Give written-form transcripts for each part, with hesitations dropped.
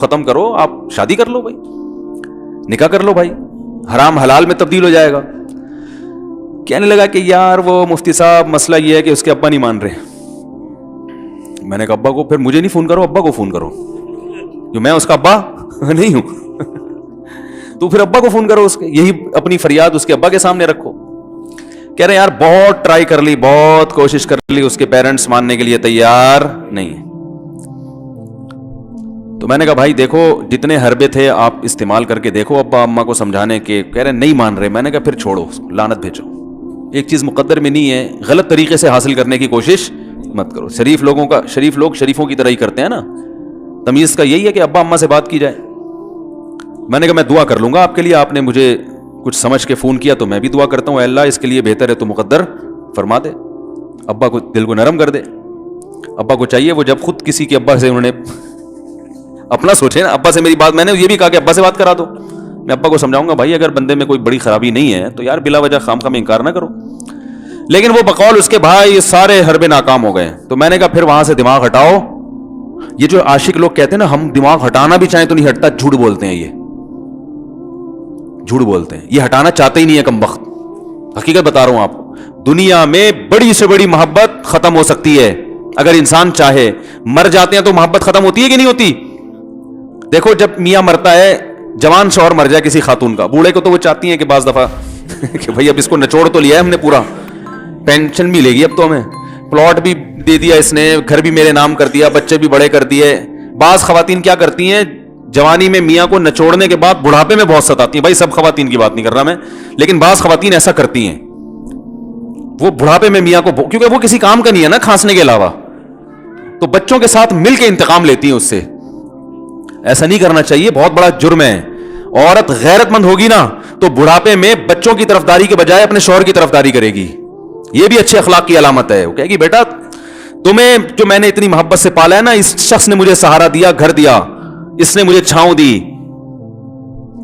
ختم کرو, آپ شادی کر لو بھائی, نکاح کر لو بھائی, حرام حلال میں تبدیل ہو جائے گا. کہنے لگا کہ یار وہ مفتی صاحب مسئلہ یہ ہے کہ اس کے ابا نہیں مان رہے. میں نے کہا ابا کو, پھر مجھے نہیں فون کرو, ابا کو فون کرو, جو میں اس کا ابا نہیں ہوں. تو پھر ابا کو فون کرو, اس کے یہی اپنی فریاد اس کے ابا کے سامنے رکھو. کہہ رہے یار بہت ٹرائی کر لی, بہت کوشش کر لی, اس کے پیرنٹس ماننے کے لیے تیار نہیں ہیں. تو میں نے کہا بھائی دیکھو جتنے حربے تھے آپ استعمال کر کے دیکھو ابا اماں کو سمجھانے کے. کہہ رہے نہیں مان رہے. میں نے کہا پھر چھوڑو اس کو, لعنت بھیجو. ایک چیز مقدر میں نہیں ہے, غلط طریقے سے حاصل کرنے کی کوشش مت کرو. شریف لوگ شریفوں کی طرح ہی کرتے ہیں نا. تمیز کا یہی ہے کہ ابا اماں سے بات کی جائے. میں نے کہا میں دعا کر لوں گا آپ کے لیے, آپ نے مجھے کچھ سمجھ کے فون کیا تو میں بھی دعا کرتا ہوں, اے اللہ اس کے لیے بہتر ہے تو مقدر فرما دے. ابا کو دل کو نرم کر دے. ابا کو چاہیے وہ جب خود کسی کے ابا سے انہوں نے اپنا سوچے نا, ابا سے میری بات, میں نے یہ بھی کہا کہ ابا سے بات کرا دو. میں ابا کو سمجھاؤں گا بھائی اگر بندے میں کوئی بڑی خرابی نہیں ہے تو یار بلا وجہ خام انکار نہ کرو. لیکن وہ بقول اس کے بھائی سارے حربے ناکام ہو گئے. تو میں نے کہا پھر وہاں سے دماغ ہٹاؤ. یہ جو عاشق لوگ کہتے ہیں نا ہم دماغ ہٹانا بھی چاہیں تو نہیں ہٹتا, جھوٹ بولتے ہیں. یہ جھوٹ بولتے ہیں, یہ ہٹانا چاہتے ہی نہیں ہے کم وقت. حقیقت بتا رہا ہوں آپ کو, دنیا میں بڑی سے بڑی محبت ختم ہو سکتی ہے اگر انسان چاہے. مر جاتے ہیں تو محبت ختم ہوتی ہے کہ نہیں ہوتی؟ دیکھو جب میاں مرتا ہے, جوان شوہر مر جائے کسی خاتون کا, بوڑھے کو تو وہ چاہتی ہیں کہ بعض دفعہ کہ بھائی اب اس کو نچوڑ تو لیا ہے ہم نے پورا, پینشن بھی لے گی اب تو ہمیں, پلاٹ بھی دے دیا اس نے, گھر بھی میرے نام کر دیا, بچے بھی بڑے کر دیے. بعض خواتین کیا کرتی ہیں جوانی میں میاں کو نچوڑنے کے بعد بڑھاپے میں بہت ستاتی ہیں. بھائی سب خواتین کی بات نہیں کر رہا میں, لیکن بعض خواتین ایسا کرتی ہیں, وہ بڑھاپے میں میاں کو, کیونکہ وہ کسی کام کا نہیں ہے نا کھانسنے کے علاوہ, تو بچوں کے ساتھ مل کے انتقام لیتی ہیں اس سے. ایسا نہیں کرنا چاہیے, بہت بڑا جرم ہے. عورت غیرت مند ہوگی نا تو بڑھاپے میں بچوں کی طرفداری کے بجائے اپنے شوہر کی طرفداری کرے گی. یہ بھی اچھے اخلاق کی علامت ہے. وہ کہے گی بیٹا تمہیں جو میں نے اتنی محبت سے پالا ہے نا, اس شخص نے مجھے سہارا دیا, گھر دیا, اس نے مجھے چھاؤں دی,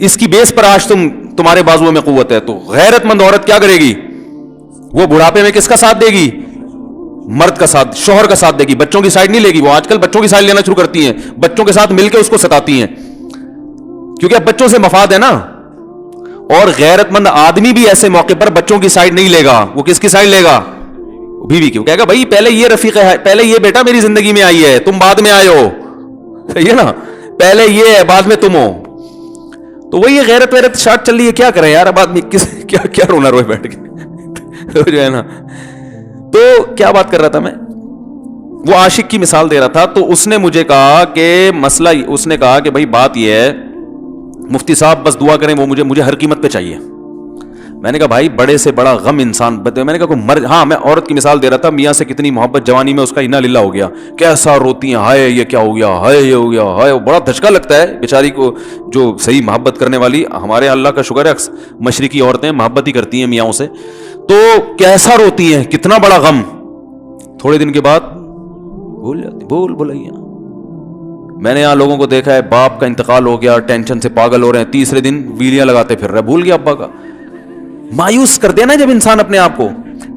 اس کی بیس پر آج تمہارے بازوؤں میں قوت ہے. تو غیرت مند عورت کیا کرے گی, وہ بڑھاپے میں کس کا ساتھ دے گی؟ مرد کا ساتھ, شوہر کا ساتھ دے گی, بچوں کی سائڈ نہیں لے گی. وہ آج کل بچوں کی سائڈ لینا شروع کرتی ہیں, بچوں کے ساتھ مل کے اس کو ستاتی ہیں, کیونکہ اب بچوں سے مفاد ہے نا. اور غیرت مند آدمی بھی ایسے موقع پر بچوں کی سائڈ نہیں لے گا. وہ کس کی سائڈ لے گا؟ بیوی کی. وہ کہے گا بھائی پہلے یہ رفیق ہے, پہلے یہ بیٹا میری زندگی میں آئی ہے, تم بعد میں آئے ہو, صحیح ہے نا, پہلے یہ ہے بعد میں تم ہو. تو وہی غیرت شارٹ چل رہی ہے. کیا کریں یار اب آدمی کیا رونا روئے بیٹھ کے جو ہے نا. تو کیا بات کر رہا تھا میں, وہ عاشق کی مثال دے رہا تھا. تو اس نے مجھے کہا کہ مسئلہ, اس نے کہا کہ بھائی بات یہ ہے مفتی صاحب بس دعا کریں, وہ مجھے ہر قیمت پہ چاہیے. میں نے کہا بھائی بڑے سے بڑا غم انسان, میں نے کہا ہاں میں عورت کی مثال دے رہا تھا, میاں سے کتنی محبت جوانی میں اس کا انا للہ ہو گیا, کیسا روتی ہیں, ہائے یہ کیا ہو گیا, ہائے یہ ہو گیا, ہائے. بڑا دھچکا لگتا ہے بیچاری کو, جو صحیح محبت کرنے والی. ہمارے اللہ کا شکر ہے مشرقی عورتیں محبت ہی کرتی ہیں میاں سے, تو کیسا روتی ہیں, کتنا بڑا غم. تھوڑے دن کے بعد بھول جاتی, بھولائیے. میں نے یہاں لوگوں کو دیکھا ہے باپ کا انتقال ہو گیا, ٹینشن سے پاگل ہو رہے ہیں, تیسرے دن ویلیاں لگاتے پھر رہے, بھول گیا ابا کا. مایوس کر دینا جب انسان اپنے آپ کو.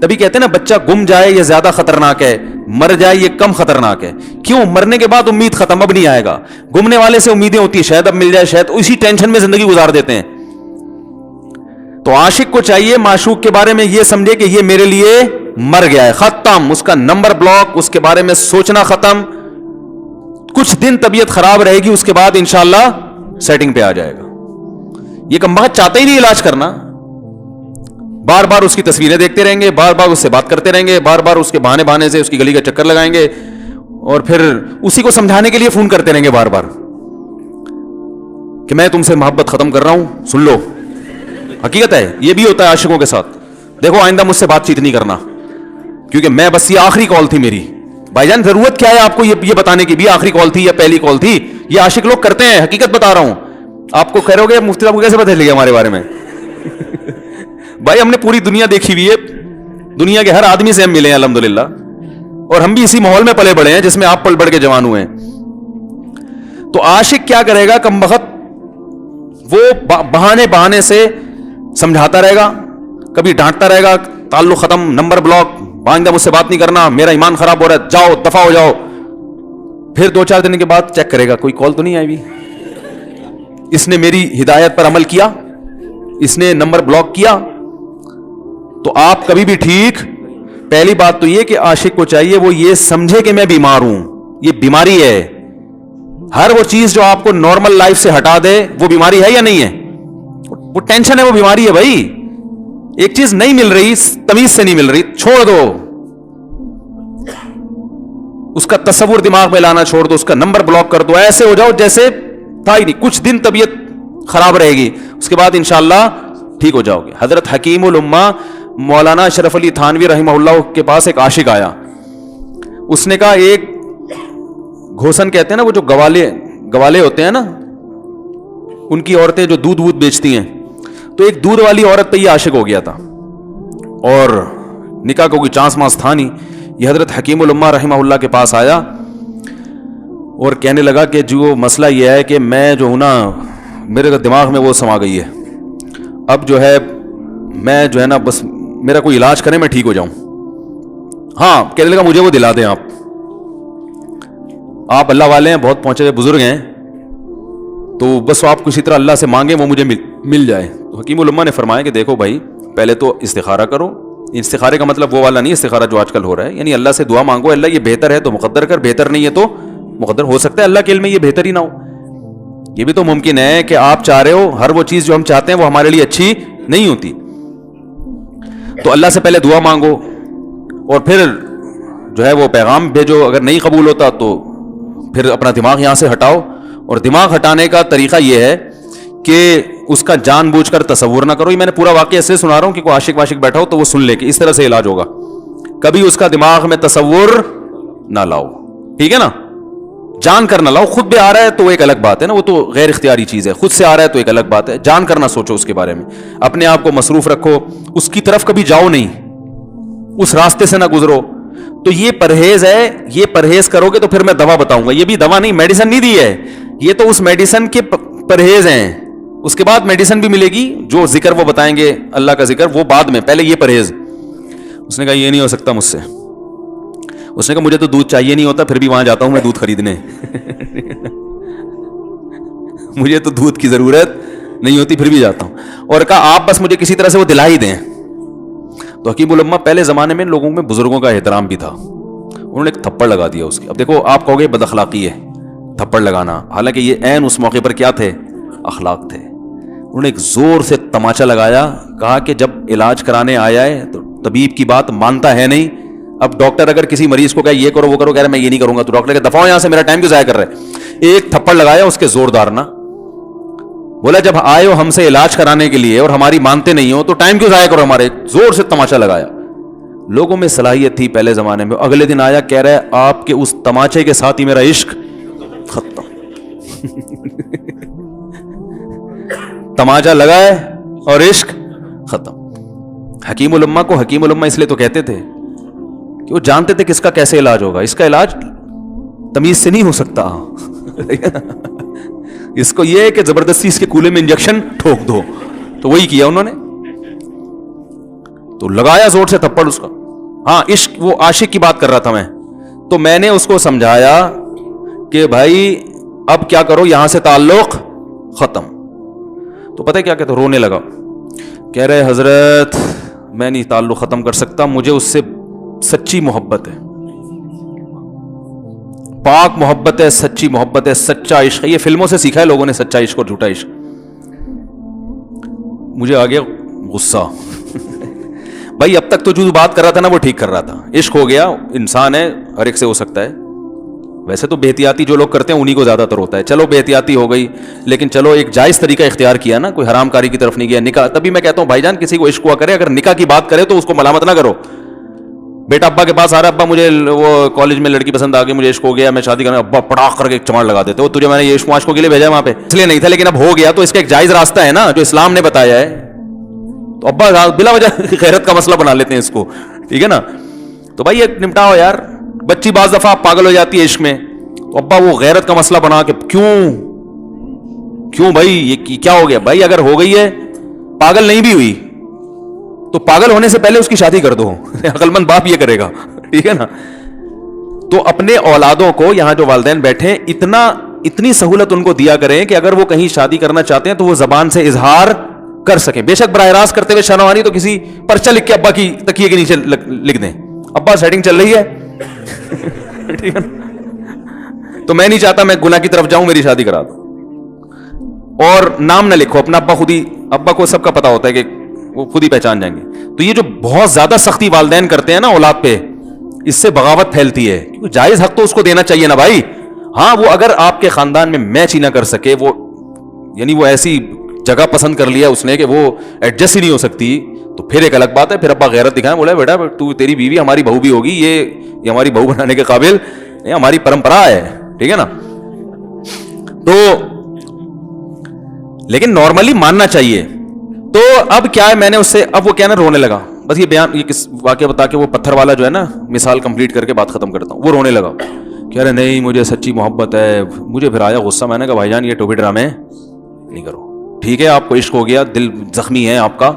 تبھی کہتے ہیں نا بچہ گم جائے یہ زیادہ خطرناک ہے, مر جائے یہ کم خطرناک ہے. کیوں؟ مرنے کے بعد امید ختم, اب نہیں آئے گا. گمنے والے سے امیدیں ہوتی ہیں شاید اب مل جائے, شاید اسی ٹینشن میں زندگی گزار دیتے ہیں. تو عاشق کو چاہیے معشوق کے بارے میں یہ سمجھے کہ یہ میرے لیے مر گیا ہے, ختم, اس کا نمبر بلاک, اس کے بارے میں سوچنا ختم. کچھ دن طبیعت خراب رہے گی, اس کے بعد انشاءاللہ سیٹنگ پہ آ جائے گا. یہ کم بخت چاہتا ہی نہیں علاج کرنا, بار بار اس کی تصویریں دیکھتے رہیں گے, بار بار اس سے بات کرتے رہیں گے, بار بار اس کے بہانے سے اس کی گلی کا چکر لگائیں گے, اور پھر اسی کو سمجھانے کے لیے فون کرتے رہیں گے بار بار کہ میں تم سے محبت ختم کر رہا ہوں, سن لو. حقیقت ہے یہ بھی ہوتا ہے عاشقوں کے ساتھ. دیکھو آئندہ مجھ سے بات چیت نہیں کرنا, کیونکہ میں بس یہ آخری کال تھی میری. بھائی جان ضرورت کیا ہے آپ کو یہ بتانے کی بھی آخری کال تھی یا پہلی کال تھی؟ یہ عاشق لوگ کرتے ہیں, حقیقت بتا رہا ہوں. آپ کو کہہ رہے ہو گے مفتی صاحب کو کیسے پتہ چل گیا ہمارے بارے میں؟ بھائی ہم نے پوری دنیا دیکھی ہوئی ہے, دنیا کے ہر آدمی سے ہم ملے ہیں الحمدللہ, اور ہم بھی اسی ماحول میں پلے بڑے ہیں جس میں آپ پل بڑھ کے جوان ہوئے ہیں. تو عاشق کیا کرے گا کم بخت, وہ بہانے سے سمجھاتا رہے گا, کبھی ڈانٹتا رہے گا, تعلق ختم, نمبر بلاک, آئندہ مجھ سے بات نہیں کرنا, میرا ایمان خراب ہو رہا ہے, جاؤ دفع ہو جاؤ. پھر 2-4 دن کے بعد چیک کرے گا کوئی کال تو نہیں آئی بھی, اس نے میری ہدایت پر عمل کیا, اس نے نمبر بلاک کیا, تو آپ کبھی بھی ٹھیک. پہلی بات تو یہ کہ عاشق کو چاہیے وہ یہ سمجھے کہ میں بیمار ہوں, یہ بیماری ہے. ہر وہ چیز جو آپ کو نارمل لائف سے ہٹا دے وہ بیماری ہے یا نہیں ہے؟ وہ ٹینشن ہے, وہ بیماری ہے بھائی. ایک چیز نہیں مل رہی, تمیز سے نہیں مل رہی, چھوڑ دو, اس کا تصور دماغ میں لانا چھوڑ دو, اس کا نمبر بلاک کر دو, ایسے ہو جاؤ جیسے تھا ہی نہیں. کچھ دن طبیعت خراب رہے گی, اس کے بعد انشاءاللہ ٹھیک ہو جاؤ گے. حضرت حکیم الامہ مولانا اشرف علی تھانوی رحمہ اللہ کے پاس ایک عاشق آیا. اس نے کہا, ایک گھوسن کہتے ہیں نا, وہ جو گوالے ہوتے ہیں نا, ان کی عورتیں جو دودھ وودھ بیچتی ہیں, تو ایک دودھ والی عورت پہ یہ عاشق ہو گیا تھا, اور نکاح کو کوئی چانس مانس تھا نہیں. یہ حضرت حکیم الامہ رحمہ اللہ کے پاس آیا اور کہنے لگا کہ جو مسئلہ یہ ہے کہ میں جو ہوں نا, میرے دماغ میں وہ سما گئی ہے, اب جو ہے میں جو ہے نا بس میرا کوئی علاج کریں میں ٹھیک ہو جاؤں. ہاں, کہنے لگا مجھے وہ دلا دیں آپ اللہ والے ہیں, بہت پہنچے ہوئے بزرگ ہیں, تو بس آپ کسی طرح اللہ سے مانگیں وہ مجھے مل جائے. تو حکیم الامہ نے فرمایا کہ دیکھو بھائی, پہلے تو استخارہ کرو. استخارے کا مطلب وہ والا نہیں استخارہ جو آج کل ہو رہا ہے, یعنی اللہ سے دعا مانگو, اللہ یہ بہتر ہے تو مقدر کر, بہتر نہیں ہے تو مقدر. ہو سکتا ہے اللہ کے علم میں یہ بہتر ہی نہ ہو, یہ بھی تو ممکن ہے کہ آپ چاہ رہے ہو ہر وہ چیز جو ہم چاہتے ہیں وہ ہمارے لیے اچھی نہیں ہوتی. تو اللہ سے پہلے دعا مانگو اور پھر جو ہے وہ پیغام بھیجو. اگر نہیں قبول ہوتا تو پھر اپنا دماغ یہاں سے ہٹاؤ. اور دماغ ہٹانے کا طریقہ یہ ہے کہ اس کا جان بوجھ کر تصور نہ کرو. یہ میں نے پورا واقعہ ایسے سنا رہا ہوں کہ کوئی عاشق واشق بیٹھا ہو تو وہ سن لے کہ اس طرح سے علاج ہوگا. کبھی اس کا دماغ میں تصور نہ لاؤ, ٹھیک ہے نا, جان کر نہ لاؤ. خود بھی آ رہا ہے تو ایک الگ بات ہے نا, وہ تو غیر اختیاری چیز ہے. خود سے آ رہا ہے تو ایک الگ بات ہے, جان کر نہ سوچو اس کے بارے میں, اپنے آپ کو مصروف رکھو, اس کی طرف کبھی جاؤ نہیں, اس راستے سے نہ گزرو. تو یہ پرہیز ہے, یہ پرہیز کرو گے تو پھر میں دوا بتاؤں گا. یہ بھی دوا نہیں, میڈیسن نہیں دی ہے, یہ تو اس میڈیسن کے پرہیز ہیں. اس کے بعد میڈیسن بھی ملے گی, جو ذکر وہ بتائیں گے اللہ کا ذکر وہ بعد میں, پہلے یہ پرہیز. اس نے کہا یہ نہیں ہو سکتا مجھ سے. اس نے کہا مجھے تو دودھ چاہیے نہیں ہوتا, پھر بھی وہاں جاتا ہوں میں دودھ خریدنے. مجھے تو دودھ کی ضرورت نہیں ہوتی, پھر بھی جاتا ہوں. اور کہا آپ بس مجھے کسی طرح سے وہ دلا ہی دیں. تو حکیم الامہ پہلے زمانے میں لوگوں میں بزرگوں کا احترام بھی تھا, انہوں نے ایک تھپڑ لگا دیا اس کی. اب دیکھو آپ کہو گے بد اخلاقی ہے تھپڑ لگانا, حالانکہ یہ عین اس موقع پر کیا تھے, اخلاق تھے. انہوں نے ایک زور سے تماچا لگایا, کہا کہ جب علاج کرانے آیا ہے تو طبیب کی بات مانتا ہے نہیں. اب ڈاکٹر اگر کسی مریض کو کہے یہ کرو وہ کرو, کہہ رہے میں یہ نہیں کروں گا, تو ڈاکٹر کہ دفعہ یہاں سے, میرا ٹائم کیوں ضائع کر رہے. ایک تھپڑ لگایا اس کے زوردار نا, بولا جب آئے ہو ہم سے علاج کرانے کے لیے اور ہماری مانتے نہیں ہو تو ٹائم کیوں ضائع کرو ہمارے. زور سے تماچا لگایا. لوگوں میں صلاحیت تھی پہلے زمانے میں. اگلے دن آیا, کہہ رہا ہے آپ کے اس تماچے کے ساتھ ہی میرا عشق ختم. تماچا لگا ہے اور عشق ختم. حکیم الامہ کو حکیم الامہ اس لیے تو کہتے تھے کہ وہ جانتے تھے کہ اس کا کیسے علاج ہوگا. اس کا علاج تمیز سے نہیں ہو سکتا. اس کو یہ ہے کہ زبردستی اس کے کولے میں انجیکشن ٹھوک دو, تو وہی کیا انہوں نے. تو لگایا زور سے تھپڑ اس کا. ہاں عشق, وہ عاشق کی بات کر رہا تھا میں, تو میں نے اس کو سمجھایا کہ بھائی اب کیا کرو, یہاں سے تعلق ختم. تو پتہ ہے کیا کہتا, رونے لگا, کہہ رہے حضرت میں نہیں تعلق ختم کر سکتا, مجھے اس سے سچی محبت ہے, پاک محبت ہے, سچی محبت ہے, سچا عشق ہے. یہ فلموں سے سیکھا ہے لوگوں نے, سچا عشق اور جھوٹا عشق. مجھے آ گیا غصہ. بھائی اب تک تو جو بات کر رہا تھا نا وہ ٹھیک کر رہا تھا, عشق ہو گیا, انسان ہے, ہر ایک سے ہو سکتا ہے. ویسے تو بے احتیاطی جو لوگ کرتے ہیں انہی کو زیادہ تر ہوتا ہے. چلو بے احتیاطی ہو گئی, لیکن چلو ایک جائز طریقہ اختیار کیا نا, کوئی حرام کاری کی طرف نہیں گیا. نکاح, تبھی میں کہتا ہوں بھائی جان کسی کو عشق ہوا کرے, اگر نکاح کی بات کرے تو اس کو ملامت نہ کرو. بیٹا ابا کے پاس آ رہا ہے, ابا مجھے وہ کالج میں لڑکی پسند آ گئی, مجھے عشق ہو گیا, میں شادی کرنا. ابا پڑاخ کر کے ایک چماڑ لگا دیتے, وہ تجھے میں نے یہ عشق معاشقوں کے لیے بھیجا وہاں پہ, اس لیے نہیں تھا, لیکن اب ہو گیا تو اس کا ایک جائز راستہ ہے نا جو اسلام نے بتایا ہے. تو ابا بلا وجہ غیرت کا مسئلہ بنا لیتے ہیں اس کو, ٹھیک ہے نا. تو بھائی یہ نمٹاؤ یار. بچی بعض دفعہ پاگل ہو جاتی ہے عشق میں, تو ابا وہ غیرت کا مسئلہ بنا کے کیوں بھائی یہ کیا ہو گیا. بھائی اگر ہو گئی ہے, پاگل نہیں بھی ہوئی تو پاگل ہونے سے پہلے اس کی شادی کر دو. عقل مند باپ یہ کرے گا, ٹھیک ہے نا. تو اپنے اولادوں کو, یہاں جو والدین بیٹھے, اتنا اتنی سہولت ان کو دیا کریں کہ اگر وہ کہیں شادی کرنا چاہتے ہیں تو وہ زبان سے اظہار کر سکیں. بے شک براہ راست کرتے ہوئے شرم آنی تو کسی پرچہ لکھ کے ابا کی تکیے کے نیچے لکھ دیں, ابا سیٹنگ چل رہی ہے. ٹھیک ہے, تو میں نہیں چاہتا میں گناہ کی طرف جاؤں, میری شادی کرا دو. اور نام نہ لکھو اپنا, ابا خود ہی, ابا کو سب کا پتا ہوتا ہے کہ وہ خود ہی پہچان جائیں گے. تو یہ جو بہت زیادہ سختی والدین کرتے ہیں نا اولاد پہ, اس سے بغاوت پھیلتی ہے. جائز حق تو اس کو دینا چاہیے نا بھائی. ہاں وہ اگر آپ کے خاندان میں میچ ہی نہ کر سکے, وہ یعنی وہ ایسی جگہ پسند کر لیا اس نے کہ وہ ایڈجسٹ ہی نہیں ہو سکتی, تو پھر ایک الگ بات ہے. پھر ابا غیرت دکھائیں, بولا بیٹا تو تیری بیوی ہماری بہو بھی ہوگی, یہ ہماری بہو بنانے کے قابل, یہ ہماری پرمپرا ہے. ٹھیک ہے نا. تو لیکن نارملی ماننا چاہیے. تو اب کیا ہے, میں نے اس سے, اب وہ کیا نا رونے لگا. بس یہ بیان, یہ کس واقعہ بتا کے وہ پتھر والا جو ہے نا مثال کمپلیٹ کر کے بات ختم کرتا ہوں. وہ رونے لگا, کہہ رہے نہیں مجھے سچی محبت ہے. مجھے پھر آیا غصہ, میں نے کہا بھائی جان یہ ٹوپی ڈرامے نہیں کرو. ٹھیک ہے آپ کو عشق ہو گیا, دل زخمی ہے آپ کا,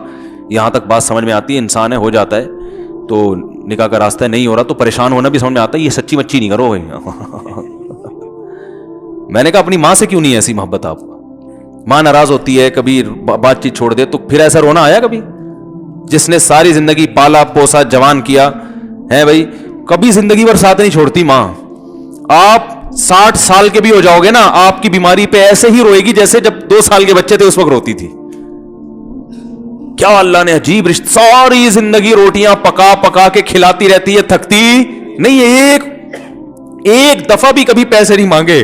یہاں تک بات سمجھ میں آتی ہے, انسان ہے ہو جاتا ہے, تو نکاح کا راستہ نہیں ہو رہا تو پریشان ہونا بھی سمجھ میں آتا ہے, یہ سچی مچی نہیں کرو. میں نے کہا اپنی ماں سے کیوں نہیں ایسی محبت آپ کو؟ ماں ناراض ہوتی ہے, کبھی بات چیت چھوڑ دے, تو پھر ایسا رونا آیا کبھی؟ جس نے ساری زندگی پالا پوسا جوان کیا ہے بھائی, کبھی زندگی بھر ساتھ نہیں چھوڑتی ماں. آپ 60 سال کے بھی ہو جاؤ گے نا, آپ کی بیماری پہ ایسے ہی روئے گی جیسے جب 2 سال کے بچے تھے اس وقت روتی تھی. کیا اللہ نے عجیب رشتہ, ساری زندگی روٹیاں پکا پکا کے کھلاتی رہتی ہے, تھکتی نہیں ہے, ایک دفعہ بھی کبھی پیسے نہیں مانگے.